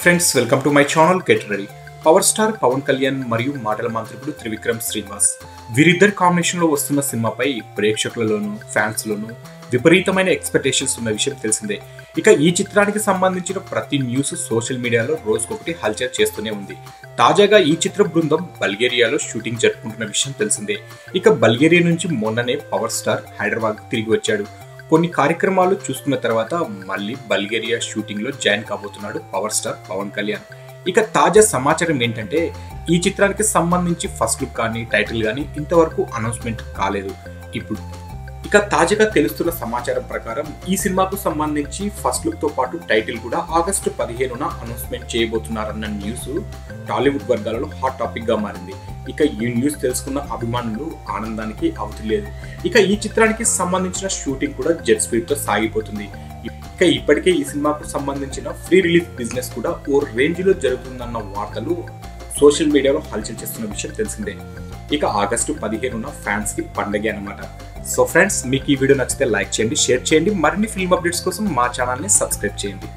Friends, welcome to my channel get ready. Power star Pawan Kalyan మరియు మాటల మంత్రికుడు త్రివిక్రమ్ శ్రీనివాస్ వీరిద్దరి కాంబినేషన్ లో వస్తున్న సినిమాపై ప్రేక్షకులలోనూ ఫ్యాన్స్ లోనూ విపరీతమైన ఎక్స్పెక్టేషన్స్ ఉన్న విషయం తెలిసిందే. ఇక ఈ చిత్రానికి సంబంధించిన ప్రతి న్యూస్ సోషల్ మీడియాలో రోజుకొకటి హల్చల్ చేస్తూనే ఉంది. తాజాగా ఈ చిత్ర బృందం బల్గేరియాలో షూటింగ్ జరుపుకుంటున్న విషయం తెలిసిందే. ఇక బల్గేరియా నుంచి మొన్ననే పవర్ స్టార్ హైదరాబాద్ తిరిగి వచ్చాడు. కొన్ని కార్యక్రమాలు చూసుకున్న తర్వాత మళ్ళీ బల్గేరియా షూటింగ్ లో జాయిన్ కాబోతున్నాడు పవర్ స్టార్ పవన్ కళ్యాణ్. ఇక తాజా సమాచారం ఏంటంటే ఈ చిత్రానికి సంబంధించి ఫస్ట్ లుక్ కానీ టైటిల్ కానీ ఇంతవరకు అనౌన్స్మెంట్ కాలేదు. ఇప్పుడు ఇక తాజాగా తెలుస్తున్న సమాచారం ప్రకారం ఈ సినిమాకు సంబంధించి ఫస్ట్ లుక్ తో పాటు టైటిల్ కూడా ఆగస్టు 15న అనౌన్స్మెంట్ చేయబోతున్నారన్న న్యూస్ టాలీవుడ్ వర్గాలలో హాట్ టాపిక్ గా మారింది. ఇక ఈ న్యూస్ తెలుసుకున్న అభిమానులు ఆనందానికి అవధి లేదు. ఇక ఈ చిత్రానికి సంబంధించిన షూటింగ్ కూడా జెట్ స్పీడ్ తో సాగిపోతుంది. ఇక ఇప్పటికే ఈ సినిమాకు సంబంధించిన ఫ్రీ రిలీజ్ బిజినెస్ కూడా ఓ రేంజ్ లో జరుగుతుందన్న వార్తలు సోషల్ మీడియాలో హల్చల్ చేస్తున్న విషయం తెలిసిందే. ఇక ఆగస్టు 15న ఫ్యాన్స్ కి పండగే అన్నమాట. సో ఫ్రెండ్స్, మీకు ఈ వీడియో నచ్చితే లైక్ చేయండి, షేర్ చేయండి. మరిన్ని ఫిల్మ్ అప్డేట్స్ కోసం మా ఛానల్ ని సబ్స్క్రైబ్ చేయండి.